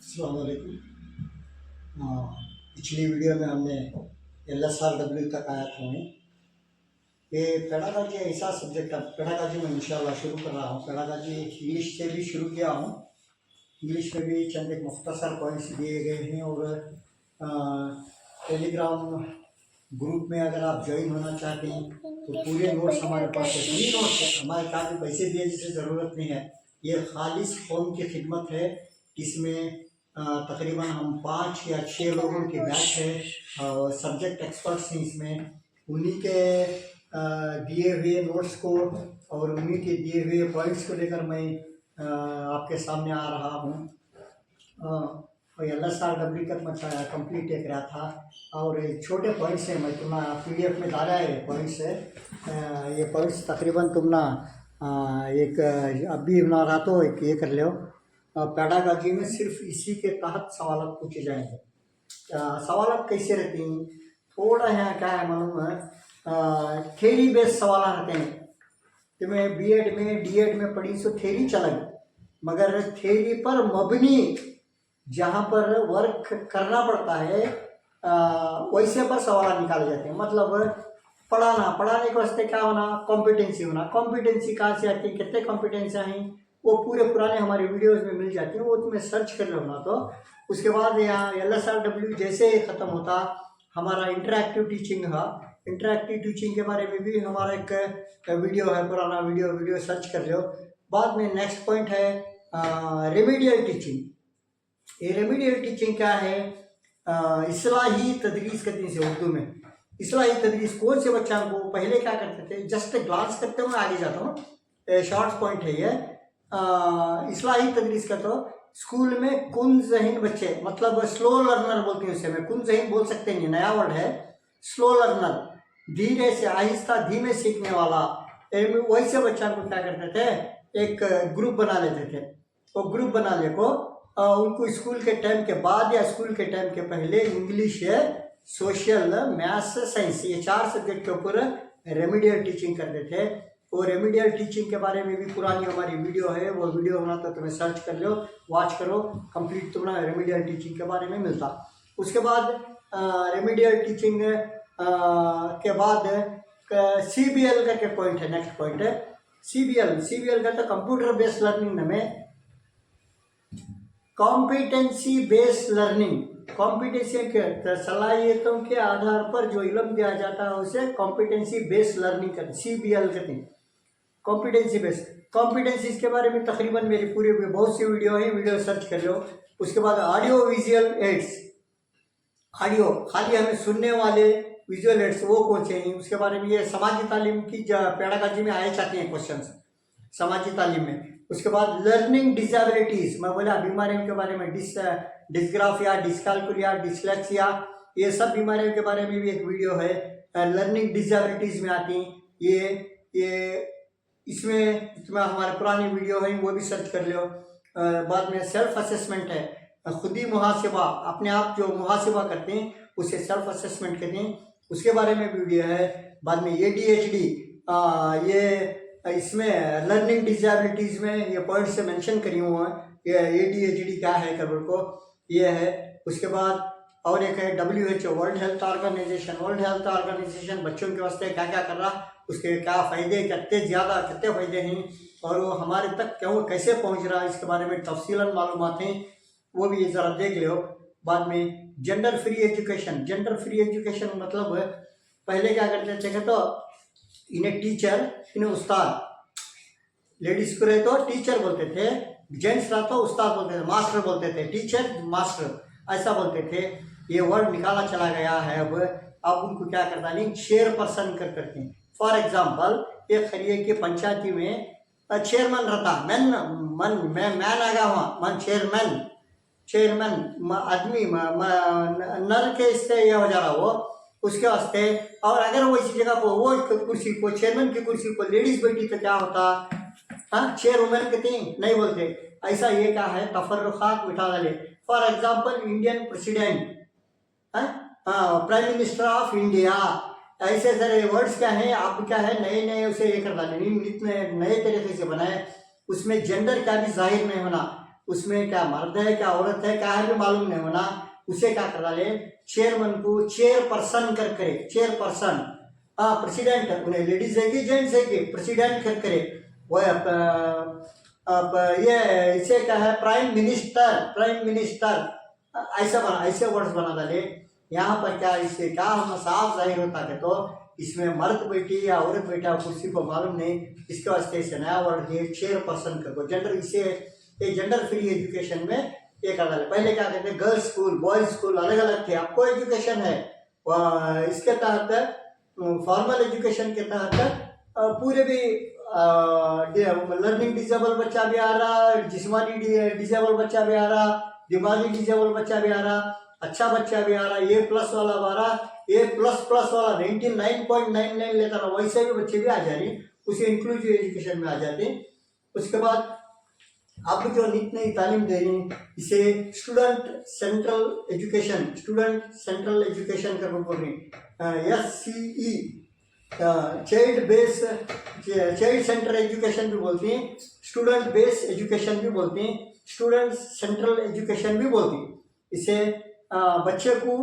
अस्सलाम वालेकुम। पिछली वीडियो में हमने LSRW तक आया था मैं। ये पेडागॉजी ऐसा सब्जेक्ट है, पेडागॉजी में इंशाल्लाह शुरू कर रहा हूँ। पेडागॉजी इंग्लिश से भी शुरू किया हूँ। इंग्लिश में भी चंद एक मुख्तसर पॉइंट्स दिए गए हैं और टेलीग्राम ग्रुप में अगर आप ज्वाइन होना चाहते हैं तो पूरे नोट्स हमारे पास है, फ्री नोट्स है। हमारे पास भी पैसे दिए जिसे ज़रूरत नहीं है। ये खालिस कौम की खिदमत है। इसमें तकरीबन हम 5 या 6 लोगों के बैच है और सब्जेक्ट एक्सपर्ट्स हैं इसमें। उन्हीं के दिए हुए नोट्स को और उन्हीं के दिए हुए पॉइंट्स को लेकर मैं आपके सामने आ रहा हूँ। और LSRW तक मैं कंप्लीट एक रहा था और छोटे पॉइंट्स हैं। मैं तुम्हारा PDF में डाला है पॉइंट्स है। ये पॉइंट्स तकरीबन तुम ना एक अभी ना रहा तो एक ये कर लो। पेडागॉजी में सिर्फ इसी के तहत सवाल पूछे जाएंगे। सवाल कैसे रहती हैं, थोड़ा यहाँ क्या है मालूम है, थेरी बेस्ड सवाल रहते हैं। तो मैं B.Ed में D.Ed में पढ़ी सो थेरी चलन, मगर थेरी पर मबनी जहाँ पर वर्क करना पड़ता है वैसे पर सवाल निकाले जाते हैं। मतलब पढ़ाने के वास्ते क्या होना, कॉम्पिटेंसी होना। कॉम्पिटेंसी कहाँ से आती है, कितने कॉम्पिटेंसी हैं, वो पूरे पुराने हमारे वीडियोस में मिल जाती हैं। वो तुम्हें सर्च कर लो ना। तो उसके बाद यहाँ LSRW जैसे ही ख़त्म होता हमारा इंटरेक्टिव टीचिंग है। इंटरेक्टिव टीचिंग के बारे में भी हमारा एक वीडियो है, पुराना वीडियो सर्च कर लो। बाद में नेक्स्ट पॉइंट है रेमेडियल टीचिंग। ये रेमेडियल टीचिंग क्या है, इस्लाही तदरीस करती है उर्दू में। इस्लाही तदरीस कौन से बच्चों को पहले क्या करते थे, जस्ट ग्लांस करते हुए आगे जाता हूँ, शॉर्ट पॉइंट है ये। इस्लाही तदरीस का तो स्कूल में कुन ज़हीन बच्चे, मतलब स्लो लर्नर बोलते हैं उसे। मैं कुन ज़हीन बोल सकते हैं, नया वर्ड है स्लो लर्नर, धीरे से आहिस्ता धीमे सीखने वाला। वैसे बच्चों को क्या करते थे, एक ग्रुप बना लेते थे। वो ग्रुप बना ले को उनको स्कूल के टाइम के बाद या स्कूल के टाइम के पहले इंग्लिश है, सोशल, मैथ्स, साइंस, ये 4 सब्जेक्ट के ऊपर रेमेडियल टीचिंग करते थे। वो रेमेडियल टीचिंग के बारे में भी पुरानी हमारी वीडियो है, वो वीडियो होना तो तुम्हें सर्च कर लो, वॉच करो, कंप्लीट तुम्हारा रेमेडियल टीचिंग के बारे में मिलता। उसके बाद रेमेडियल टीचिंग के बाद CBL का क्या पॉइंट है, नेक्स्ट पॉइंट है CBL का तो कंप्यूटर बेस्ड लर्निंग में कॉम्पिटेंसी बेस्ड लर्निंग। कॉम्पिटेंसी के सलाहियतों के आधार पर जो इल्म दिया जाता है उसे कॉम्पिटेंसी बेस्ड लर्निंग करते, CBL कहते हैं, कॉम्पिटेंसी बेस्ड। कॉम्पिटेंसीज के बारे में तकरीबन मेरी पूरी बहुत सी वीडियो है, वीडियो सर्च कर लो। उसके बाद ऑडियो विजुअल एड्स, ऑडियो खाली हमें सुनने वाले विजुअल एड्स वो कौन से हैं, उसके बारे में ये समाजी तालीम की पेडागॉजी में आए जाते हैं क्वेश्चन समाजी तालीम में। उसके बाद लर्निंग डिसेबिलिटीज, मैं बोला बीमारियों के बारे में, डिस्ग्राफिया, डिस्कैल्कुलिया, डिसलेक्सिया, ये सब बीमारियों के बारे में भी एक वीडियो है। लर्निंग डिसेबिलिटीज में आती ये इसमें हमारे पुरानी वीडियो है, वो भी सर्च कर लो। बाद में सेल्फ असेसमेंट है, खुद ही मुहासिबा, अपने आप जो मुहासिबा करते हैं उसे सेल्फ असेसमेंट कहते हैं, उसके बारे में वीडियो है। बाद में ADHD, ये इसमें लर्निंग डिसेबिलिटीज में ये पॉइंट से मेंशन करी हुआ है, ये ADHD क्या है करबल को ये है। उसके बाद और एक है WHO, वर्ल्ड हेल्थ ऑर्गेनाइजेशन बच्चों के वास्ते क्या क्या कर रहा, उसके क्या फ़ायदे, कितने फ़ायदे हैं और वो हमारे तक क्यों कैसे पहुंच रहा है, इसके बारे में तफसीलन मालूमात हैं, वो भी ज़रा देख लो। बाद में जेंडर फ्री एजुकेशन मतलब पहले क्या करते थे तो इन्हें टीचर, इन्हें उस्ताद, लेडीज को रहे तो टीचर बोलते थे, जेंट्स रहा तो उस्ताद बोलते थे, मास्टर बोलते थे, टीचर मास्टर ऐसा बोलते थे। ये वर्ड निकाला चला गया है। अब उनको क्या करता नहीं, चेयर पर्सन करते हैं। फॉर एग्जाम्पल एक खरीय की पंचायती में चेयरमैन रहता, मैन आ गया वहाँ, मन चेयरमैन आदमी नर के इससे ये हो जा रहा वो उसके वास्ते। और अगर वो इसी जगह को वो कुर्सी को, चेयरमैन की कुर्सी को लेडीज बैठी तो क्या होता, हाँ, चेयर वुमेन कहते नहीं बोलते। ऐसा ये क्या है, तफर्रुखात मिटा डाले। For example Indian president, prime minister of India, ऐसे सारे वर्ड्स क्या है, आप क्या है नए उसे ये कर डाले, इतने नए तरीके से बनाए, उसमें जेंडर का भी जाहिर नहीं होना। उसमें क्या मर्द है क्या औरत है क्या है भी मालूम नहीं होना, उसे क्या कर डाले चेयरमैन को चेयरपर्सन कर करे, चेयरपर्सन। प्रेसिडेंट उन्हें लेडीज है कि जेंट्स है कि प्रेसिडेंट कर करे वो अब ये इसे क्या है प्राइम मिनिस्टर, प्राइम मिनिस्टर ऐसा बना, ऐसे वर्ड्स बना डाले। यहाँ पर क्या इससे क्या हम साफ जाहिर होता है तो इसमें मर्द बैठी या औरत बैठा कुर्सी को मालूम नहीं, इसके वास्ते इसे नया वर्ड दिए चेयरपर्सन कर। जेंडर इसे जेंडर फ्री एजुकेशन में ये कर डाले। पहले क्या कहते हैं गर्ल्स स्कूल बॉयज स्कूल अलग अलग थे, आपको एजुकेशन है इसके तहत फॉर्मल एजुकेशन के तहत पूरे भी लर्निंग डिजेबल बच्चा भी आ रहा, जिस्मानी डिजेबल बच्चा भी आ रहा, दिमागी डिजेबल बच्चा भी आ रहा, अच्छा बच्चा भी आ रहा, ए प्लस वाला आ रहा, ए प्लस प्लस वाला 99.99 लेता रहा, वैसे भी बच्चे भी आ जा रही, उसे इंक्लूसिव एजुकेशन में आ जाते। उसके बाद अब जो नित नई तालीम दे रही इसे student central education, student central education कर बोल रही, SCE child base child centre education भी बोलती हैं, स्टूडेंट बेस एजुकेशन भी बोलती हैं, स्टूडेंट सेंट्रल एजुकेशन भी बोलती हैं। इसे बच्चे को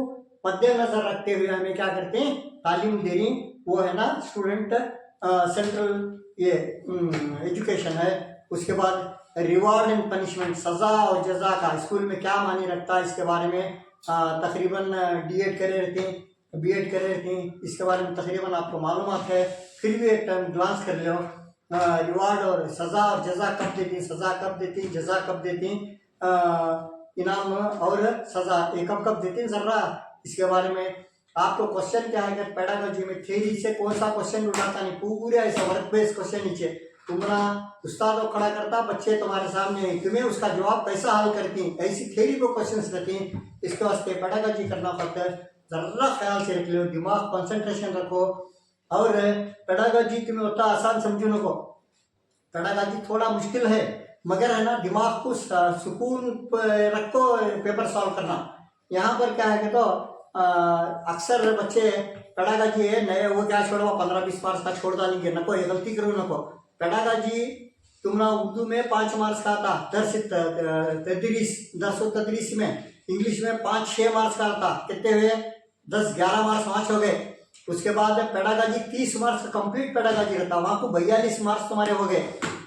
मद्देनजर रखते हुए हमें क्या करते हैं तालीम दे रही, वो है ना स्टूडेंट सेंट्रल ये एजुकेशन है। उसके बाद रिवॉर्ड एंड पनिशमेंट, सजा और जजा का स्कूल में क्या मानी रखता है इसके बारे में तकरीबन D.Ed करे रहते हैं, B.Ed करे रहते हैं, इसके बारे में तकरीबन आपको मालूमात है, फिर भी एक टाइम ग्लांस कर लो। रिवार्ड और सज़ा और जजा कब देती, सज़ा कब देती, जजा कब देती, इनाम और सज़ा ये कब कब देती ज़रा इसके बारे में आपको क्वेश्चन क्या है कि पेडागोजी में थ्योरी से कौन सा क्वेश्चन उठाता नहीं, पूरे ऐसा वर्क बेस्ड क्वेश्चन नीचे तुम्हारा उस्ताद को खड़ा करता, बच्चे तुम्हारे सामने तुम्हें उसका जवाब कैसा हल करती, ऐसी थ्योरी को क्वेश्चंस रहती हैं। इसके वास्ते पेडागोजी करना पड़ता है, जरा ख्याल से रख लो, दिमाग कंसंट्रेशन रखो। और पेडागोजी तुम्हें होता आसान समझो नको, पेडागोजी थोड़ा मुश्किल है मगर है ना दिमाग को सुकून रखो पेपर सॉल्व करना। यहाँ पर क्या है कि तो अक्सर बच्चे पेडागोजी है नए वो क्या छोड़ो 15-20 मार्क्स का छोड़ डालेंगे, नको ये गलती करो नको। पेडागोजी तुम्हारा उर्दू में 5 मार्क्स का था, दरस तदरीस में, इंग्लिश में 5-6 मार्क्स का था, कितने हुए 10-11 मार्क्स 5 हो गए। उसके बाद पेडागोजी 30 मार्क्स का कंप्लीट पेडागोजी रहता, वहाँ को 42 मार्क्स तुम्हारे हो गए,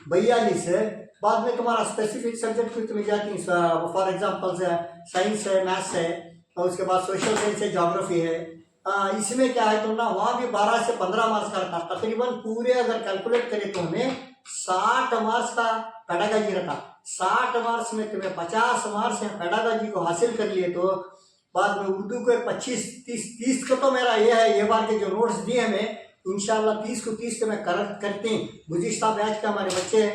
42। बाद में तुम्हारा स्पेसिफिक सब्जेक्ट भी तुम्हें जाती, फॉर एग्जाम्पल साइंस है, मैथ्स है, और उसके बाद सोशल साइंस है, ज्योग्राफी है। इसमें क्या है तुम ना वहाँ भी 12 से 15 मार्क्स का रहता, तकरीबन पूरे अगर कैलकुलेट करें तो हमें 60 मार्क्स का पेडागोजी रहता। 60 मार्क्स में तुम्हें 50 मार्क्स पेडागोजी को हासिल कर लिए तो बाद में उर्दू को 25-30 को तो मेरा ये है, ये बार के जो नोट्स दिए हमें इंशाल्लाह 30 को 30 तो मैं करेक्ट करती हूँ। गुज़िश्ता बैच का हमारे बच्चे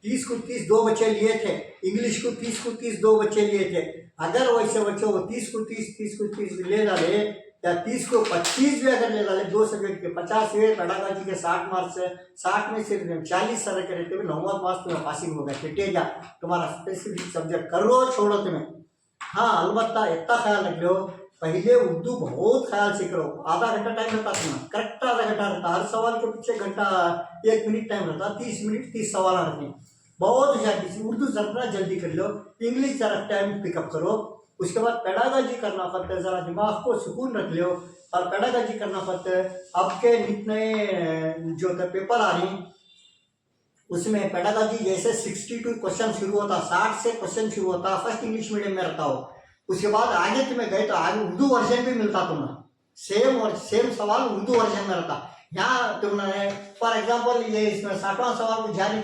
30 को 30 2 बच्चे लिए थे, इंग्लिश को 30 को 30 2 बच्चे लिए थे। अगर वैसे बच्चों को 30 को 30 ले डाले या 30 को 25 भी अगर ले डाले, 2 सब्जेक्ट के 50 हुए, पेडागोजी के 60 मार्क्स है, 60 में से 40 सर के रहते हुए 90 मार्क्स तुम्हें पासिंग हो गया, फिटे जा तुम्हारा स्पेसिफिक सब्जेक्ट करो छोड़ो तुम्हें। हाँ अलबत्ता इतना ख्याल रख लो, पहले उर्दू बहुत ख्याल से करो, आधा घंटा टाइम रहता तुम्हें, करेक्ट आधा घंटा रहता, हर सवाल के पीछे घंटा 1 मिनट टाइम रहता, 30 मिनट 30 सवाल रहते, बहुत जल्दी। उर्दू जरा जल्दी कर लो, इंग्लिश जरा टाइम पिकअप करो। उसके बाद पेडागोजी करना पड़ता है, जरा दिमाग को सुकून रख लो और पेडागोजी करना पड़ता है। अब के नित नए जो पेपर आ रही उसमें पेडागोजी जैसे 62 क्वेश्चन शुरू होता, 60 से क्वेश्चन शुरू होता, फर्स्ट इंग्लिश मीडियम में रहता हो, उसके बाद आगे तुम्हें गए तो आगे उर्दू वर्जन भी मिलता तुम्हें, सेम सवाल उर्दू वर्जन में रहता। यहाँ तुमने फॉर एग्जाम्पल ये इसमें 60वां सवाल को जारी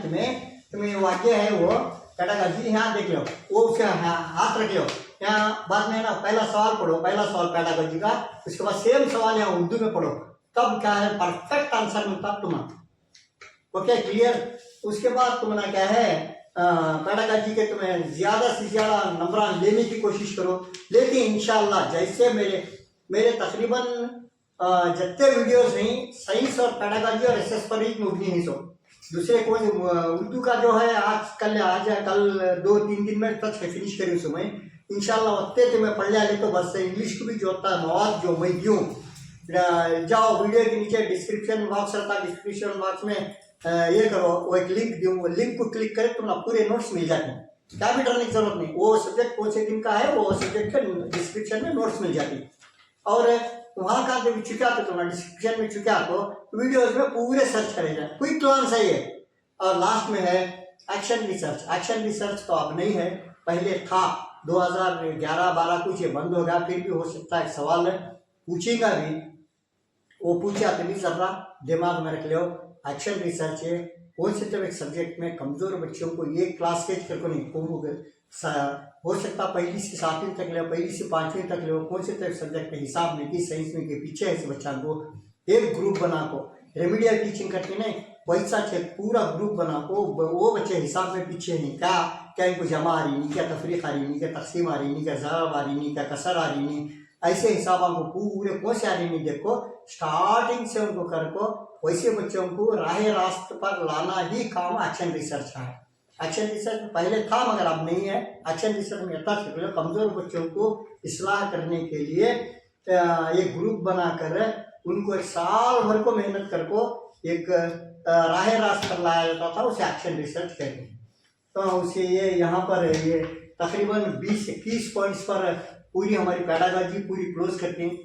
तुम्हें वाक्य है वो पेडागोजी, यहाँ देख लो वो उसके हाथ रख लो, यहाँ बाद में ना पहला सवाल पढ़ो, पहला सवाल पेडागोजी का, उसके बाद सेम सवाल यहाँ उर्दू में पढ़ो, तब क्या है परफेक्ट आंसर मिलता तुम्हें। Okay clear. उसके बाद तुम्हारा क्या है पेडागोजी के तुम्हें ज्यादा से ज्यादा नंबर लेने की कोशिश करो, लेकिन इंशाल्लाह जैसे मेरे तकरीबन जितने वीडियोस नहीं साइंस और पेडागोजी और एसएस पर ही मुबनी नहीं सो, दूसरे कोई उर्दू का जो है आज कल 2-3 दिन में तक फिनिश करी उसमें इंशाल्लाह उतने तुम्हें पढ़ लिया ले तो बस। इंग्लिश को भी जो होता है मवाद जो मैं दूँ, जाओ वीडियो के नीचे डिस्क्रिप्शन बॉक्स रहता है, डिस्क्रिप्शन बॉक्स में ये करो वो एक लिंक दूँ, वो लिंक को क्लिक करे तुम्हारा पूरे नोट्स मिल जाते हैं, क्या भी डरने की जरूरत नहीं, वो सब्जेक्ट कौन से दिन का है वो सब्जेक्ट के डिस्क्रिप्शन में नोट्स मिल जाती। और वहाँ का भी चुका तो तुम्हारा डिस्क्रिप्शन में चुका तो वीडियोज में पूरे सर्च करेगा, क्विक आंसर है ये। और लास्ट में है एक्शन रिसर्च। एक्शन रिसर्च तो अब नहीं है, पहले था 2011-12 कुछ ये बंद हो गया, फिर भी हो सकता है सवाल पूछेगा भी, वो पूछा तो नहीं चल रहा, दिमाग में रख लो। एक्शन रिसर्च है कौन से तब एक सब्जेक्ट में कमजोर बच्चों को ये क्लास के करको नहीं हो सकता पहली से 7वीं तक ले, पहली से 5वीं तक ले, कौन से तक सब्जेक्ट के हिसाब में कि साइंस में के पीछे है बच्चा को एक ग्रुप बना को रेमिडियल टीचिंग करके नहीं वैसा पूरा ग्रुप बना को वो बच्चे हिसाब में पीछे नहीं, क्या इनको जमा आ रही नहीं, क्या तफरीक आ रही नहीं, क्या तकसीम आ रही नहीं, क्या ज़राब आ रही नहीं, क्या कसर आ रही नहीं, ऐसे हिसाब को पूरे कौन से आ रही नहीं देखो स्टार्टिंग से उनको कर को वैसे बच्चों को राह रास्त पर लाना ही काम एक्शन रिसर्च का है। एक्शन रिसर्च पहले था मगर अब नहीं है। एक्शन रिसर्च में कमजोर बच्चों को इस्लाह करने के लिए एक ग्रुप बनाकर उनको एक साल भर को मेहनत कर को एक राह रास्त पर लाया जाता था, उसे एक्शन रिसर्च कहते हैं। तो उसे ये यहाँ पर ये तकरीबन 20-21 पॉइंट्स पर पूरी हमारी पैडागॉजी पूरी क्लोज करती हैं।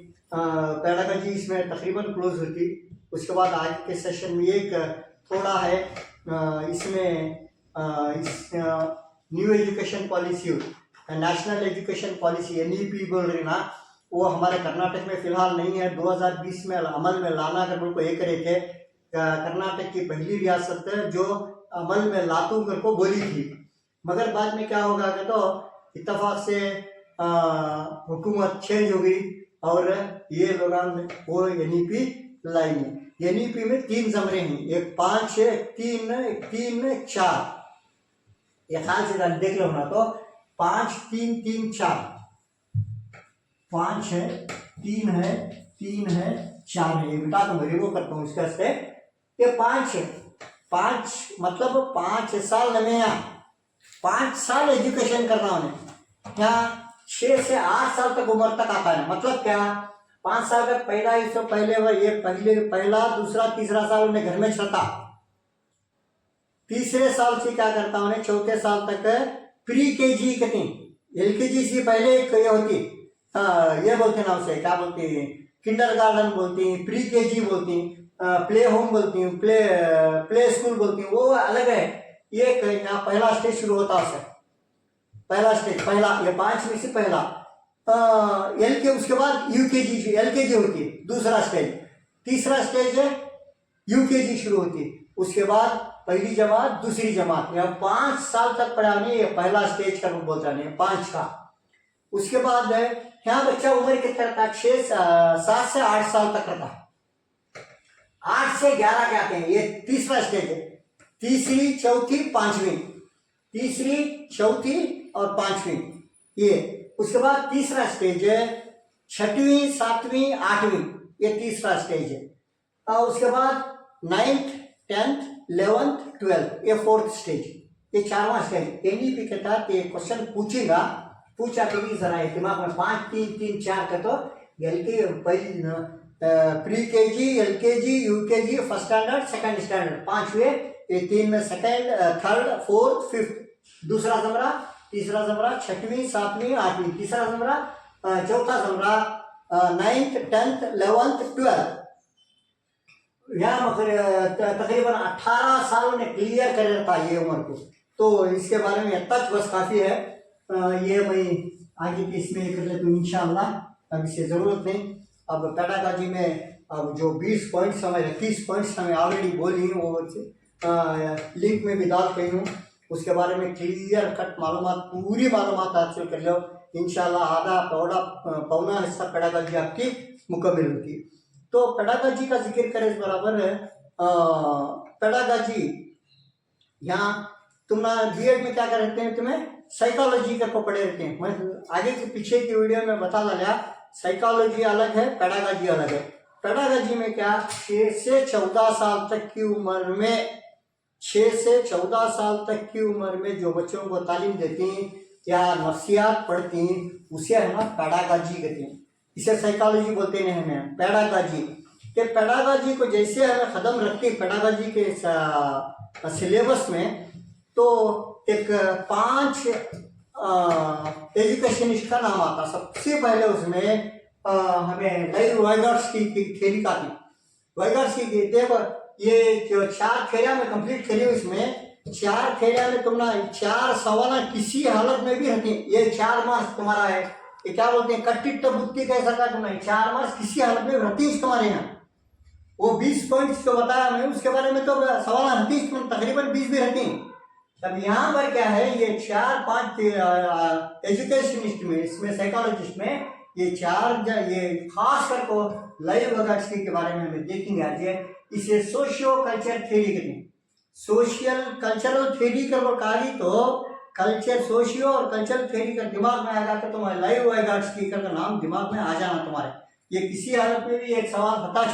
पैडागॉजी इसमें तकरीबन क्लोज होती। उसके बाद आज के सेशन में एक थोड़ा है इसमें इस new education policy national education policy NEP बोल रही ना, वो हमारे कर्नाटक में फिलहाल नहीं है। 2020 में अमल में लाना कर को एक थे कर्नाटक की पहली रियासत जो अमल में लातू कर को बोली थी, मगर बाद में क्या होगा कि तो इत्तेफाक से हुकूमत चेंज हो गई और ये लोग वो NEP लाई में। NEP में 3 जमरे हैं, एक 5 है, 3 एक 3 4, ये ख्याल से देख लो ना तो 5 3 3 4 5 है 3 है 3 है 4 है, ये बेटा तो मैं वो करता हूँ इसके वास्ते ये 5 है। 5 मतलब 5 साल में 5 साल एजुकेशन करना उन्हें, यहाँ 6 से 8 साल तक उम्र तक आता है। मतलब क्या 5 साल तक पहला इससे पहले वह ये पहला दूसरा तीसरा साल उन्हें घर में चलता, तीसरे साल से क्या करता उन्हें चौथे साल तक प्री KG कहते हैं। LKG से पहले एक ये होती ये बोलते ना उसे क्या बोलते हैं किंडर गार्डन बोलती हैं, प्री KG बोलती हैं, प्ले होम बोलती हैं, प्ले स्कूल बोलती हैं, वो अलग है। ये यहाँ पहला स्टेज शुरू होता है, पहला स्टेज पहला ये 5 में से पहला उसके बाद UKG LKG होती है दूसरा स्टेज, तीसरा स्टेज है UKG शुरू होती है, उसके बाद पहली जमात दूसरी जमात, या 5 साल तक पढ़ानी है पहला स्टेज का बोलता नहीं 5 का। उसके बाद यहाँ बच्चा उम्र कितना रहता है 7 से 8 साल तक रहता है, 8 से 11 कहते हैं, ये तीसरा स्टेज है, तीसरी चौथी पांचवी, तीसरी चौथी और पांचवी ये। उसके बाद तीसरा स्टेज है 6वीं 7वीं 8वीं, ये तीसरा स्टेज है। और उसके बाद 9th 10th 11th 12th ये 4th स्टेज, ये 4वां स्टेज। NEP के तहत ये क्वेश्चन पूछेगा, पूछा तो भी जरा दिमाग में 5 3 3 4 का तो pre KG LKG UKG first standard second standard 5 हुए, ये 3 में सेकंड थर्ड फोर्थ फिफ्थ, दूसरा जमरा तीसरा जमरा 6वीं 7वीं 8वीं, तीसरा जमरा चौथा जमरा 9th 10th 11th 12th। यहाँ तकरीबन 18 साल में क्लियर कर देता ये उम्र को, तो इसके बारे में तक बस काफ़ी है। ये मैं आगे की इसमें कर लेता हूँ इंशाअल्लाह, अब इसे ज़रूरत नहीं। अब पैडागॉजी में अब जो 20 पॉइंट्स हमें 30 पॉइंट्स हमें ऑलरेडी बोली हैं वो लिंक में भी डाल गई हूँ, उसके बारे में क्लियर कट मालूमात पूरी मालूमात हासिल कर लो इंशाअल्लाह। आधा पौना हिस्सा पैडागॉजी आपकी मुकम्मल होती। तो पैडागॉजी का जिक्र करें इस बराबर है पैडागॉजी, यहाँ तुम BEd में क्या करते हैं, तुम्हें साइकोलॉजी को पढ़े रहते हैं। मैं आगे के पीछे की वीडियो में बता डाला, साइकोलॉजी अलग है पैडागॉजी अलग है। पैडागॉजी में क्या 6 से 14 साल तक की उम्र में 6 से 14 साल तक की उम्र में जो बच्चों को तालीम देती हैं या नफ्सियात पढ़ती हैं उसे है ना पैडागॉजी कहते हैं, इसे साइकोलॉजी बोलते हैं हमें पैडागॉजी। कि पैडागॉजी को जैसे हमें ख़त्म रखती पैडागॉजी के सिलेबस में, तो एक 5 एजुकेशनिस्ट का नाम आता। सबसे पहले उसमें हमें लाइव वाइगाट्स्की की थ्योरी का थी। वाइगाट्स्की की देखो, ये जो 4 थ्योरियां में कंप्लीट करी हुई, इसमें 4 थ्योरियां में तुम ना 4 सवाल किसी हालत में भी रहती। ये 4 मार्क्स तुम्हारा है, ये क्या बोलते हैं, कट्टिट बुद्धि कह सकता तुम नहीं, 4 मार्क्स किसी हालत में रहती तुम्हारे यहाँ। वो 20 पॉइंट्स जो बताया मैं, उसके बारे में तो सवाल रहती तकरीबन 20 भी रहती। तब यहाँ पर क्या है, ये 4-5 एजुकेशनिस्ट में, इसमें साइकोलॉजिस्ट में ये 4 ये खास कर को लाइव वाइगाट्स्की के बारे में हमें देखेंगे आज। इसे सोशियो कल्चर थ्योरी कहते हैं। सोशल कल्चरल थ्योरी कर काली तो कल्चर सोशियो और कल्चरल थ्योरी का दिमाग में आएगा तो तुम्हारे लाइव वाइगाट्स्की का नाम दिमाग में आ जाना तुम्हारे। ये किसी हालत में भी एक सवाल होता,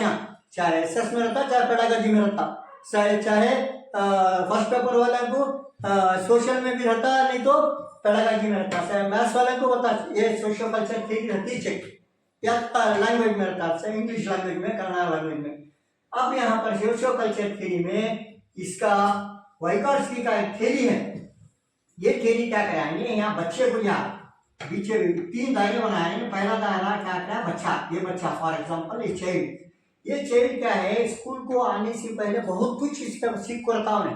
चाहे एसएस में रहता, चाहे पेडागोजी में रहता, चाहे फर्स्ट पेपर वाले को सोशल में भी रहता, नहीं तो पेडागोजी में रहता, चाहे मैथ्स वाले को बता ये सोशियो कल्चर थ्योरी रहती चेक, या लैंग्वेज में रहता, चाहे इंग्लिश लैंग्वेज में, कन्नड़ लैंग्वेज में। अब यहाँ पर सोशियो कल्चर थ्योरी में इसका वाइगाट्स्की का एक थ्योरी है। ये थ्योरी क्या कराएंगे, यहाँ बच्चे को यहाँ पीछे 3 दायरे बनाएंगे। पहला दायरा क्या बच्चा, ये बच्चा फॉर एग्जाम्पल ये चाइल्ड। ये चाइल्ड क्या है, स्कूल को आने से पहले बहुत कुछ इसका सीख करता है,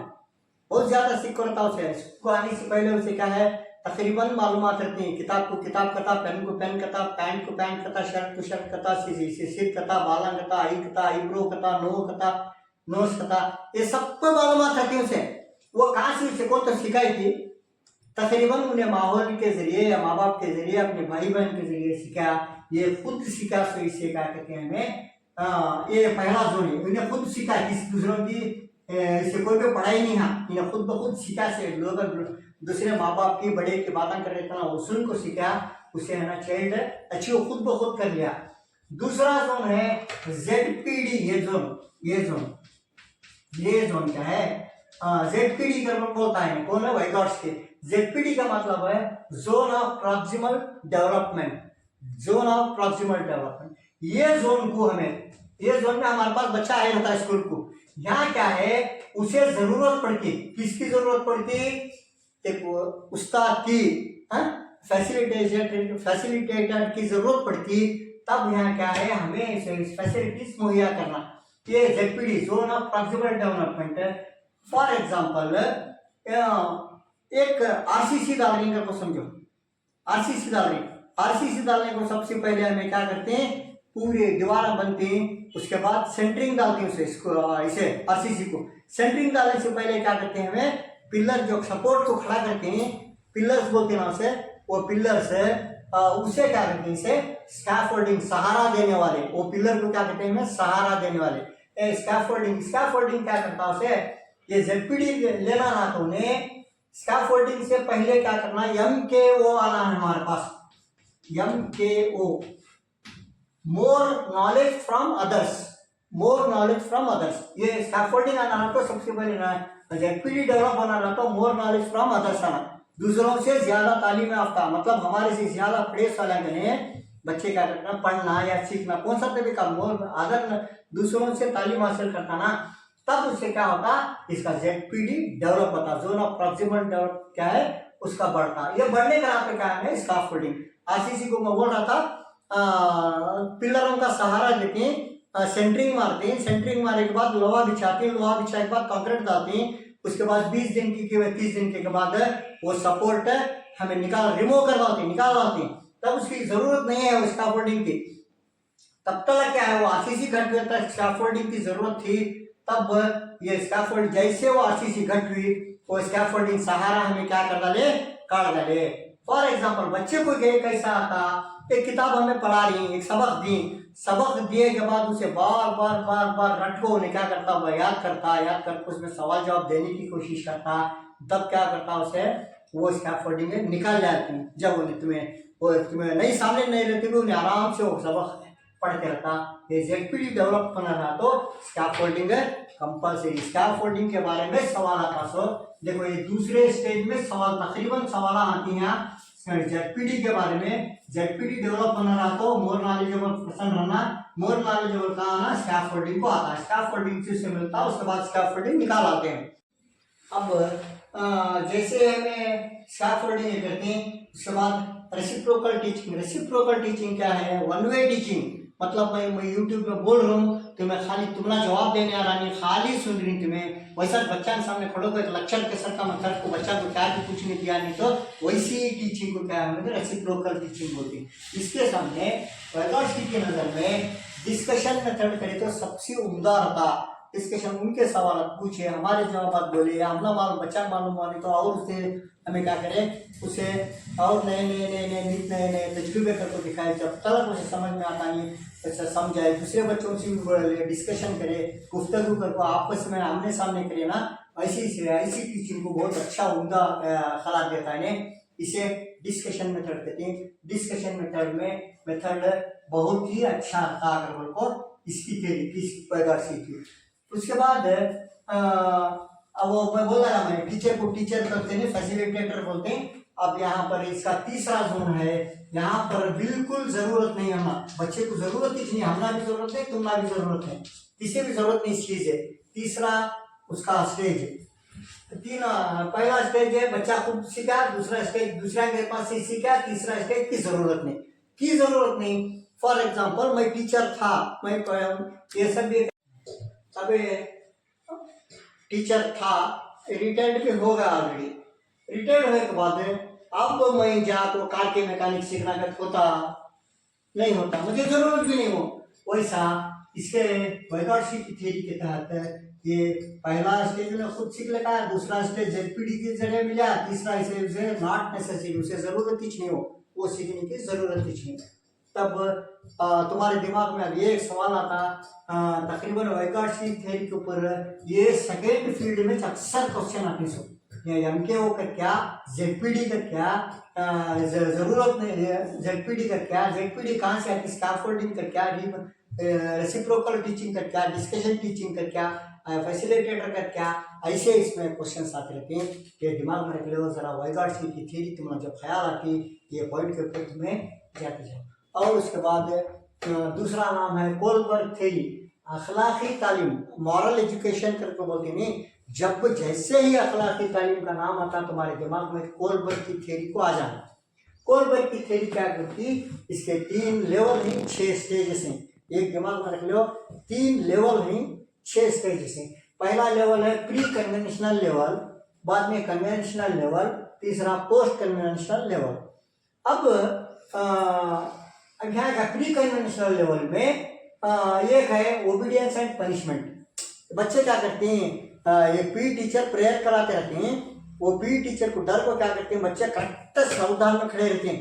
बहुत ज्यादा सीख करता है। स्कूल को आने से पहले उसे क्या है, तकरीबन मालूमात रहती है। किताब को किताब कथा, पेन को पेन कथा, पैंट को पैंट कथा, शर्ट को शर्ट कथा, सिर कथा, बालन कथा, आई कथा, आईब्रो कथा, नो कथा, नोस कथा, ये सब पर मालूमात रहती है उसे। वो कहाँ से उसे कौन तो सिखाई थी, तकरीबन उन्हें माहौल के जरिए या माँ बाप के जरिए, अपने भाई बहन के जरिए सीखा, ये खुद सीखा। सो इसे क्या कहते हैं हमें, ये पहला जोन है, इन्हें खुद सीखा, किसी दूसरों की इसे कोई भी पढ़ाई नहीं है, इन्हें खुद ब खुद सीखा से। लोग दूसरे माँ बाप की बड़े की बातें कर रहे थे ना, वो सुन को सीखा, उसे है ना चाइल्ड अच्छी वो खुद ब खुद कर लिया। दूसरा जोन है ZPD, ये जोन क्या है, ZPD कर बोलता है, कौन है, वाइगाट्स्की। ZPD का मतलब है zone of proximal development, zone of proximal development. ये जोन को हमें, ये जोन में हमारे पास बच्चा आया रहता है स्कूल को, यहाँ क्या है, उसे जरूरत पड़ती, किसकी जरूरत पड़ती, एक उस्ताद की, फैसिलिटेटर की जरूरत पड़ती। तब यहाँ क्या है, हमें फैसिलिटीज मुहैया करना, ये ZPD zone of proximal development है। फॉर एग्जाम्पल एक RCC डालने का को समझो, RCC डालने को सबसे पहले हमें क्या करते हैं, पूरे दीवार बनते हैं, उसके बाद सेंटरिंग डालते हैं इसे RCC को। सेंटरिंग डालने से पहले क्या करते हैं, हमें पिलर जो सपोर्ट को खड़ा करते हैं, पिलर्स बोलते हैं उसे, वो पिलर्स उसे क्या करते हैं, इसे स्कैफोल्डिंग, सहारा देने वाले, वो पिलर को क्या कहते हैं, सहारा देने वाले, स्कैफोल्डिंग क्या करता है उसे, ये ZPD लेना ना तो उन्हें स्कैफोल्डिंग से पहले क्या करना, MKO आना है हमारे पास, MKO, more knowledge from others, ये स्कैफोल्डिंग आना तो सबसे पहले ना ZPD डेवलप बनाना तो मोर नॉलेज फ्रॉम अदर्स आना, दूसरों से ज्यादा तालीम याफ्ता, मतलब हमारे से ज्यादा प्रेस वाले बच्चे क्या करना, पढ़ना या सीखना, कौन सा तरीका, मोर अदर, दूसरों से तालीम हासिल करता ना, तब उससे क्या होता, इसका ZPD डेवलप होता, जोन ऑफ प्रॉक्सिमल डेवलप क्या है उसका बढ़ता। ये बढ़ने का पे क्या है, स्कैफोल्डिंग। RCC को मैं बोल रहा था, पिलरों का सहारा देते हैं, सेंटरिंग मारते हैं, सेंटरिंग मारने के बाद लोहा बिछाते हैं, लोहा बिछाने के बाद कंक्रीट डालते हैं, उसके बाद 20 दिन की 30 दिन के बाद वो सपोर्ट हमें रिमूव करवाते हैं, निकालवाते हैं, तब उसकी जरूरत नहीं है स्कैफोल्डिंग की। तब तक क्या है, वो RCC घट गया था, स्कैफोल्डिंग की जरूरत थी, तब ये स्कैफोल्ड जैसे वो RCC घट हुई, वो स्कैफोल्डिंग सहारा हमें क्या कर डाले, काट डाले। फॉर एग्जाम्पल बच्चे को कैसा आता, एक किताब हमें पढ़ा रही, एक सबक दिए के बाद उसे बार रट को उन्हें क्या करता, याद करके उसमें सवाल जवाब देने की कोशिश करता, तब क्या करता उसे, वो स्कैफोल्डिंग निकाल जाती। जब उन्हें तुम्हें नहीं सामने नहीं रहती, उन्हें आराम से वो सबक पढ़ते रहता। ये ZPD डेवलप करना रहा तो स्कैफोल्डिंग कंपल्सरी। स्कैफोल्डिंग के बारे में सवाल आता, सो देखो ये दूसरे स्टेज में तकरीबन सवाल आती हैं ZPD के बारे में। ZPD डेवलप करना रहा तो मोर नॉलेजेबल पर्सन रहना, मोर नॉलेजेबल का आना स्कैफोल्डिंग को आता है, स्कैफोल्डिंग से मिलता है, उसके बाद स्कैफोल्डिंग निकाल आते हैं। अब जैसे हमें स्कैफोल्डिंग करते हैं, उसके बाद रेसिप्रोकल टीचिंग। रेसिप्रोकल टीचिंग क्या है? One way teaching. मतलब मैं यूट्यूब पे बोल रहा हूँ तो मैं खाली तुम्हारा जवाब देने आ रहा नहीं, खाली सुन रही तुम्हें। वैसा बच्चा के सामने खड़ो कर लेक्चर के सर का मतलब को बच्चा को क्या भी कुछ नहीं दिया नहीं, तो वैसी टीचिंग को क्या है? रेसिप्रोकल टीचिंग बोलते हैं। इसके सामने वैगॉट्स्की की नजर में डिस्कशन मेथड करे तो सबसे उम्दा रहता। डिस्कशन, उनके सवाल पूछे, हमारे जवाब बोले, या अपना मालूम बच्चा मालूम हुआ नहीं तो और उससे हमें क्या करें, उसे और नए नए तजुर्बे करके दिखाए। जब तक उसे समझ में आता नहीं अच्छा समझाए, दूसरे बच्चों से भी डिस्कशन करे, गुफ्तगू करके आपस में आमने सामने करे ना, ऐसी टीचिंग को बहुत अच्छा उम्दा खला देता है। इसे डिस्कशन मेथड कहते हैं। डिस्कशन मेथड बहुत ही अच्छा था अगर को इसकी थ्योरी की। उसके बाद अब वो मैं बोल रहा मैंने टीचर को टीचर करते हैं, फैसिलिटेटर बोलते हैं। अब यहाँ पर इसका तीसरा जोन है, यहाँ पर बिल्कुल जरूरत नहीं, हम बच्चे को जरूरत ही नहीं, हमना भी जरूरत है, तुमना भी जरूरत है, किसी भी जरूरत नहीं इस चीज है। तीसरा उसका स्टेज है। पहला स्टेज है बच्चा खुद सीखा, दूसरा स्टेज दूसरा के पास से सीखा, तीसरा स्टेज की जरूरत नहीं। फॉर एग्जाम्पल मैं टीचर था, मैं ये सब भी अबे टीचर था, रिटायर्ड भी हो गया ऑलरेडी। रिटायर्ड होने के बाद अब तो मैं जाको कार के मैकेनिक सीखना का नहीं होता, मुझे जरूरत भी नहीं हो। वैसा इसके वैगॉट्स्की की थ्योरी के तहत ये पहला स्टेज में खुद सीख लेता है, दूसरा स्टेज जेडपीडी के जरिए मिला, तीसरा स्टेज नॉट नेसेसरी, उसे जरूरत ही नहीं हो, वो सीखने की जरूरत ही नहीं। तब तुम्हारे दिमाग में अब ये एक सवाल आता, तकरीबन वैगॉट्स्की थ्योरी के ऊपर ये सेकेंड फील्ड में अक्सर क्वेश्चन आते हैं। एमकेओ का क्या, जेडपीडी का क्या, जरूरत नहीं, जेडपीडी का क्या, जेडपीडी कहाँ से आती, स्कैफोल्डिंग का क्या, रेसिप्रोकल टीचिंग का क्या, डिस्कशन टीचिंग का क्या, फैसिलिटेटर का क्या, ऐसे इसमें क्वेश्चन आते रहते हैं। ये दिमाग में रख लो जरा, वैगॉट्स्की की थ्योरी तुम्हें जब ख्याल आती ये पॉइंट के ऊपर में जाती है। और उसके बाद दूसरा नाम है कोलबर्ग थ्योरी, अखलाकी तालीम, मॉरल एजुकेशन करके बोलते हैं। जब जैसे ही अखलाकी तालीम का नाम आता तुम्हारे दिमाग में कोलबर्ग की थ्योरी को आ जाना। कोलबर्ग की थ्योरी क्या करती, इसके 3 लेवल ही 6 स्टेजेस हैं। एक दिमाग में रख लो, 3 लेवल ही 6 स्टेजेस हैं। पहला लेवल है प्री कन्वेंशनल लेवल, बाद में कन्वेंशनल लेवल, तीसरा पोस्ट कन्वेंशनल लेवल। अब यहाँ का प्री कन्वेंशनल लेवल में एक है ओबीडियंस एंड पनिशमेंट। बच्चे क्या करते हैं, ये पी टीचर प्रेयर कराते रहते हैं, वो पी टीचर को डर को क्या करते हैं, बच्चे करेक्ट सावधान में खड़े रहते हैं।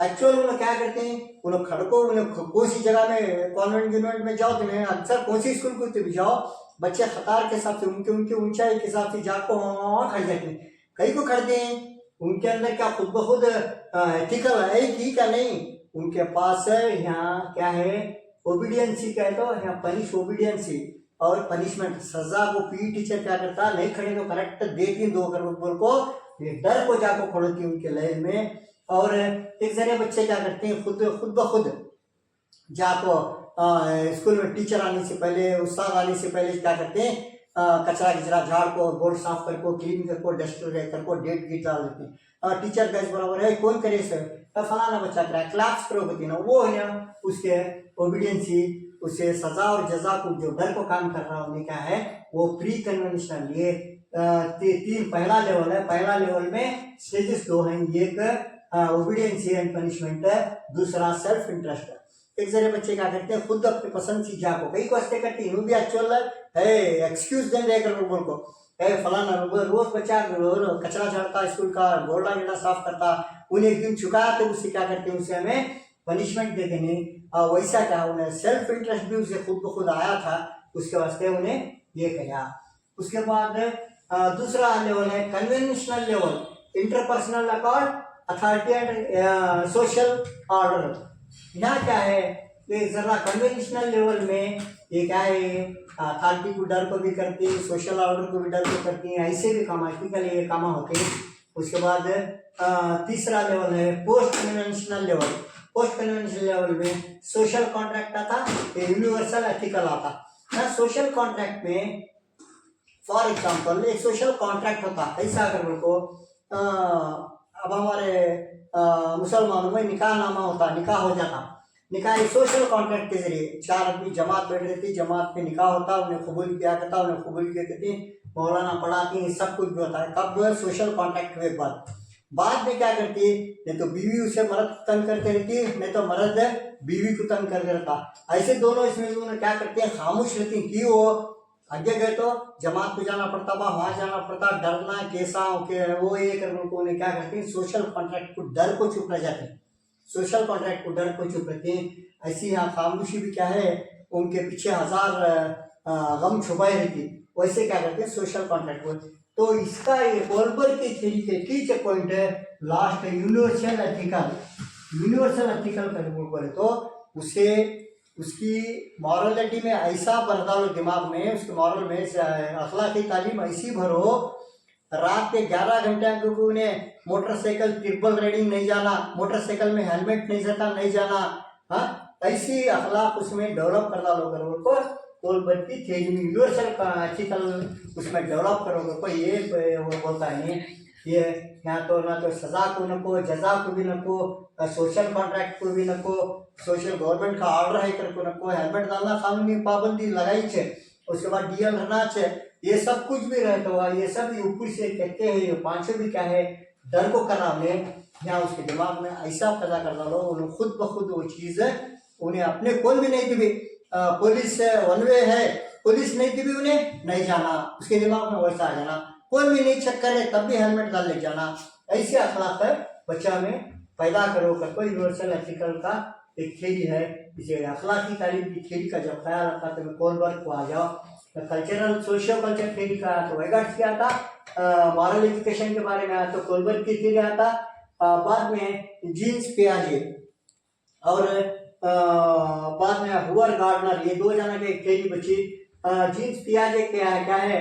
एक्चुअल वो लोग क्या करते हैं, वो लोग खड़को, वो लोग कोई सी जगह में कॉन्वेंट में जाओ, तुम्हें अक्सर कौन सी स्कूल को भी जाओ, बच्चे कतार के हिसाब से उनके ऊंचाई के हिसाब से जाको खड़े जाते हैं। कई को खड़ते हैं, उनके अंदर क्या खुद ब खुद एथिकल है कि क्या नहीं, उनके पास यहाँ क्या है, ओबीडियंसी क्या है, तो यहाँ पनिश ओबीडियंसी और पनिशमेंट, सजा को पी टीचर क्या करता, नहीं खड़े तो करेक्ट 2 करोड़ को, ये डर को जाको खोलती है उनके लाइन में। और एक जरिए बच्चे क्या करते हैं, खुद ब खुद जाको स्कूल में टीचर आने से पहले, उस्ताद आने से पहले क्या करते हैं, कचरा किचरा झाड़ को, बोर्ड साफ करको, क्लीन करको, डस्टर करको, डेट गीट डाल देते हैं। टीचर गैस बराबर है, कौन करे सर, फलाना बच्चा करा, क्लास करो होती ना, वो है ना उसके ओबीडियंसी, उसे सजा और जजा को जो डर को काम कर रहा है क्या है, वो प्री कन्वेंशनल। ये 3 पहला लेवल है। पहला लेवल में स्टेजेस 2 हैं, एक ओबीडियंसी एंड पनिशमेंट है, दूसरा सेल्फ इंटरेस्ट है। एक जरे बच्चे क्या करते हैं, खुद अपनी पसंद की जाको कई को करते हैं, भी एक्चुअल है एक्सक्यूज देने को, फलाना रोज बच्चा कचरा झाड़ता, स्कूल का बोर्डा गिला साफ करता, उन्हें एक दिन चुकाया तो उससे क्या करते हैं, उसे हमें पनिशमेंट देते हैं। वैसा क्या उन्हें सेल्फ इंटरेस्ट भी उसे खुद ब खुद आया था, उसके वास्ते उन्हें ये किया। उसके बाद दूसरा लेवल है conventional level, interpersonal accord, authority and social order. यहाँ क्या है, ये जरा कन्वेंशनल लेवल में ये क्या है, अथॉरिटी को डर को भी करती है, सोशल ऑर्डर को भी डर को करती है, ऐसे भी काम टिपिकली ये काम होते हैं। उसके बाद तीसरा लेवल है post conventional level. Post conventional level में सोशल कॉन्ट्रैक्ट आता, यूनिवर्सल एथिकल आता। ना सोशल कॉन्ट्रैक्ट में फॉर एग्जाम्पल एक सोशल कॉन्ट्रैक्ट होता है ऐसा, अगर उनको अब हमारे मुसलमानों में निकाह नामा होता, निकाह हो जाता, निकाह एक सोशल कॉन्ट्रैक्ट के जरिए 4 आदमी जमात बैठ रहती, जमात में निकाह होता, उन्हें कबूल किया करता, उन्हें कबूल किया करती, मौलाना पढ़ाती, सब कुछ भी होता है। कब सोशल कॉन्ट्रैक्ट हुए बाद में क्या करती, नहीं तो बीवी उसे मर्द तंग करते रहती, नहीं तो मर्द बीवी को तंग कर रहता। ऐसे दोनों इसमें क्या करते हैं, खामोश रहती कि वो आगे गए तो जमात को जाना पड़ता, वहां जाना पड़ता, डरना कैसा वो ये कर, उनको उन्हें क्या करते हैं, सोशल कॉन्ट्रैक्ट को डर को चुप रह जाते हैं, सोशल कॉन्ट्रैक्ट को डर को चुप रहते हैं। ऐसी यहाँ खामोशी भी क्या है, उनके पीछे 1000 गम छुपाए रहती, वैसे क्या करते हैं सोशल कॉन्ट्रैक्ट को। तो इसका ये कोलबर्ग की थ्योरी के की पॉइंट है last universal ethical, universal ethical का बोले तो उसे उसकी मॉरलिटी में ऐसा भर डालो दिमाग में, उसके मॉरल में अखलाकी तालीम ऐसी भरो, रात के 11 घंटे क्योंकि उन्हें मोटरसाइकिल ट्रिपल राइडिंग नहीं जाना, मोटरसाइकिल में हेलमेट नहीं जाना, हाँ ऐसी अखलाक उसमें डेवलप कर डालो करोगे को कोलबर्ग की थ्योरी में यूनिवर्सल एथिकल उसमें डेवलप करोगे को। ये वो बोलता है ये यहाँ तो ना तो सजा को नको, जजा को भी नको, सोशल कॉन्ट्रैक्ट को भी नको, सोशल गवर्नमेंट का ऑर्डर है कर को नको, हेलमेट डालना कानूनी पाबंदी लगाई छे, उसके बाद डीएल रहना छे, ये सब कुछ भी रहता हुआ ये सब ऊपर से कहते हैं, ये पांचों भी क्या है डर को कराने यहाँ उसके दिमाग में ऐसा पैदा कर डालो, उन्हें खुद ब खुद वो चीज उन्हें अपने कोई भी नहीं थी भी पुलिस वन वे है, पुलिस नहीं थी भी उन्हें नहीं जाना, उसके दिमाग में वैसा आ जाना, कोई भी नहीं चेक करे तब भी हेलमेट डाल ले जाना, ऐसे अखलाक है बच्चा में पैदा करो कर कोई यूनिवर्सल एथिकल का एक थ्योरी है। इसे अखलाकी तालीम की थ्योरी का जब ख्याल रखा तो मैं कोलबर्ग को आ जाओ, कल्चरल सोशियो कल्चर थ्योरी का तो वेगार्ड्स की आता, मॉरल एजुकेशन के बारे में आया तो कोलबर्ग की थ्योरी आता, बाद में जीन्स पियाजे और बाद में हुअर गार्डनर, ये 2 जना के थ्योरी बची। जीन्स पियाजे क्या है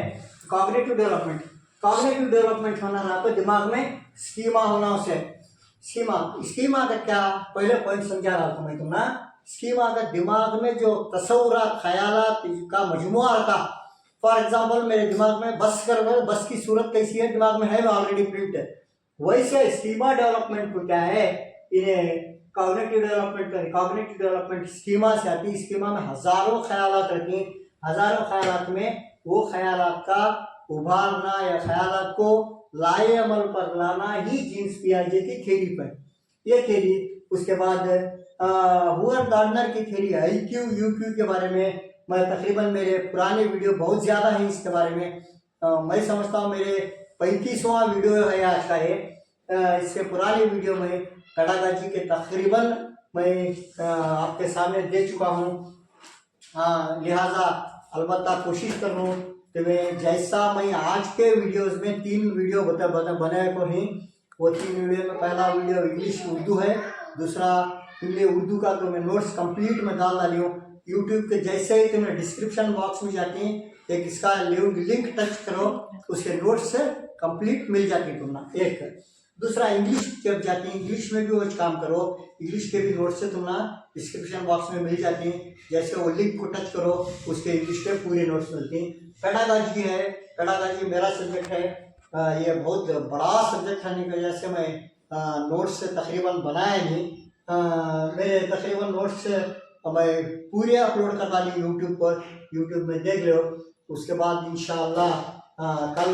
कॉग्निटिव डेवलपमेंट, कॉग्निटिव डेवलपमेंट होना रहा तो दिमाग में स्कीमा होना, उसे स्कीमा का क्या पहले पॉइंट समझा रहा था मैं तुम ना, स्कीमा का दिमाग में जो तस्वुरात ख्यालात का मजमुआ रहता, फॉर एग्जांपल मेरे दिमाग में बस की सूरत कैसी है दिमाग में है ऑलरेडी प्रिंट है, वैसे स्कीमा डेवलपमेंट को क्या है इन्हें कॉग्निटिव डेवलपमेंट स्कीमा से आती, स्कीमा में हजारों ख्यालात रहती हैं, हजारों ख्यालात में वो ख्यालात का उभारना या ख्यालात को लाए अमल पर लाना ही जीन्स पियाजे की थ्योरी पर, ये थ्योरी। उसके बाद हुअर गार्डनर की थ्योरी IQ UQ के बारे में मैं तकरीबन मेरे पुराने वीडियो बहुत ज़्यादा हैं इसके बारे में, मैं समझता हूँ मेरे 35वां वीडियो है आज का ये, इसके पुराने वीडियो में पेडागॉजी के तकरीबन मैं आपके सामने दे चुका हूँ, लिहाजा अलबत्ता कोशिश कर रहा हूँ कि मैं जैसा मैं आज के वीडियोस में 3 वीडियो बनाए को ही, वो 3 वीडियो में पहला वीडियो इंग्लिश उर्दू है, दूसरा इंग्लिश उर्दू का तो मैं नोट्स कंप्लीट में डाली हूँ, यूट्यूब के जैसे ही तुम्हें डिस्क्रिप्शन बॉक्स में जाती है एक इसका लिंक टच करो उसके नोट्स कंप्लीट मिल जाती तुम्हें एक, दूसरा इंग्लिश जब जाती है इंग्लिश में भी वो काम करो, इंग्लिश के भी नोट्स से तुम्हें डिस्क्रिप्शन बॉक्स में मिल जाती हैं, जैसे वो लिंक को टच करो उसके इंग्लिश के पूरे नोट्स मिलती हैं। पेडागॉजी है, पेडागॉजी मेरा सब्जेक्ट है, ये बहुत बड़ा सब्जेक्ट होने की वजह से मैं नोट्स तकरीबन बनाया नहीं, मेरे तकरीबन नोट्स मैं पूरे अपलोड कर डाली यूट्यूब पर, यूट्यूब में देख लो, उसके बाद इंशाअल्लाह कल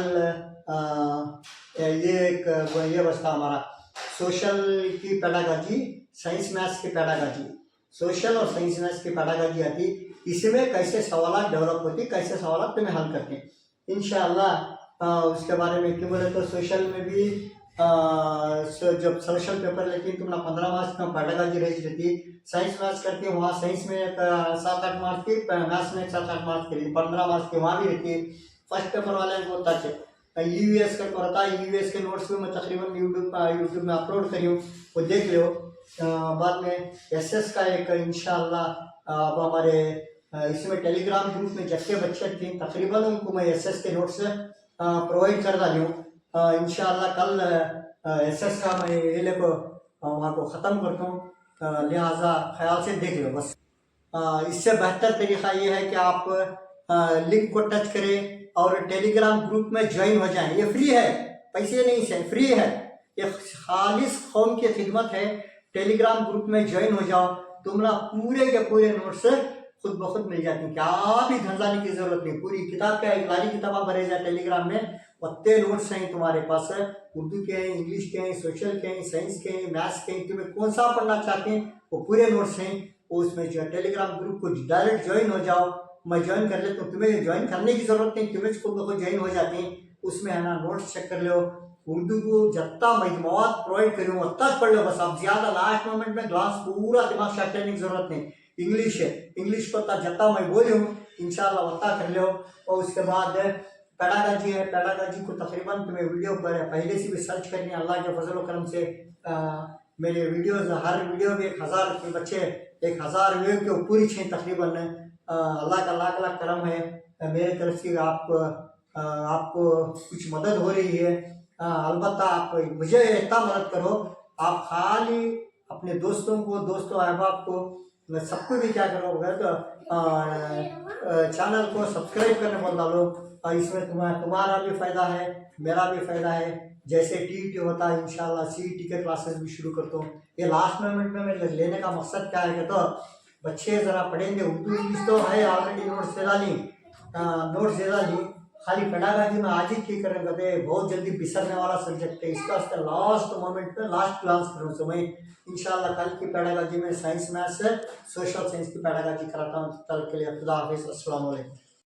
ये बसता हमारा सोशल की पेडागॉजी, साइंस मैथ्स की पेडागॉजी, सोशल और साइंस मैथ्स की पेडागॉजी आती, इसमें कैसे सवाल डेवलप होती, कैसे सवाल तुम्हें हल करते हैं इंशाअल्लाह। उसके बारे में क्यों बोले तो सोशल में भी जब सोशल पेपर लेती है तुम्हारा 15 मार्क्स का पेडागॉजी रहती, साइंस मैथ्स करती है वहाँ साइंस में 7-8 मार्क्स की, मैथ्स में 7-8 मार्क्स की 15 मार्क्स की वहाँ भी रहती है, फर्स्ट पेपर वाले को होता है। यूएस का पढ़ता है, यूएस के नोट्स भी मैं तकरीबन यूट्यूब में अपलोड करी हूँ, वो देख लो। बाद में एसएस का एक इंशाअल्लाह अब हमारे इसमें टेलीग्राम ग्रुप में जितने बच्चे थे तकरीबन उनको मैं एसएस के नोट्स प्रोवाइड कर डाली हूँ, इंशाअल्लाह कल एसएस का मैं ये लेको वहाँ को ख़त्म करता हूँ, लिहाजा ख्याल से देख लो बस। इससे बेहतर तरीक़ा ये है कि आप लिंक को टच करें और टेलीग्राम ग्रुप में ज्वाइन हो जाएं। ये फ्री है, पैसे नहीं से, फ्री है, ये खालिस कौम की खिदमत है। टेलीग्राम ग्रुप में ज्वाइन हो जाओ, तुम्हारा पूरे के पूरे नोट्स खुद ब खुद मिल जाते हैं, क्या भी धंधाने की जरूरत नहीं। पूरी किताब का एक लारी किताबा भरे जाए टेलीग्राम में, उतने नोट्स हैं तुम्हारे पास, उर्दू के हैं, इंग्लिश के हैं, सोशल के हैं, साइंस के हैं, मैथ्स के हैं, तुम्हें कौन सा पढ़ना चाहते हैं वो पूरे नोट्स हैं। उसमें जो है टेलीग्राम ग्रुप को डायरेक्ट ज्वाइन हो जाओ, मैं ज्वाइन कर लेता हूँ, तुम्हें ज्वाइन करने की जरूरत नहीं, तुम्हें खुद ब खुद ज्वाइन हो जाते हैं। उसमें है ना नोट्स चेक कर लो, उर्दू को जितना मौत प्रोवाइड करूँ उतना पढ़ लो बस। आप ज्यादा लास्ट मोमेंट में ग्लास पूरा दिमाग सेट करने की जरूरत नहीं। इंग्लिश है, इंग्लिश को जितना मैं बोलूँ इंशाल्लाह उतना कर लो। और उसके बाद पेडागॉजी है, पेडागॉजी को तकरीबन तुम्हें वीडियो पर पहले से भी सर्च करनी, अल्लाह के फजल करम से मेरे वीडियोस हर वीडियो में 1000 के बच्चे 1000 व्यू के ऊपर ही छः तकरीबन। अल्लाह का लाख लाख करम है मेरे तरफ से, आपको कुछ मदद हो रही है। अलबत्ता आप मुझे इतना मदद करो, आप खाली अपने दोस्तों को, दोस्तों अहबाब को, सबको भी क्या करोगे तो चैनल को सब्सक्राइब करने बोल डालो। इसमें तुम्हारा भी फायदा है, मेरा भी फायदा है। जैसे टीटी होता है इंशाल्लाह सीईटी के क्लासेस भी शुरू करता हूँ। ये लास्ट मोमेंट में मैं लेने का मकसद क्या है कि तो बच्चे ज़रा पढ़ेंगे, उर्दू इंग्लिश तो है ऑलरेडी, नोट्स दे डाली, खाली पेडागॉजी में आज ही ठीक करेंगे तो बहुत जल्दी बिसरने वाला सब्जेक्ट है। इसका लास्ट मोमेंट में लास्ट क्लास करूँ तो मैं इंशाल्लाह कल की पेडागॉजी में साइंस मैथ्स सोशल साइंस की पेडागॉजी कराता हूँ। कल के लिए खुदा हाफिज़, अस्सलाम वालेकुम।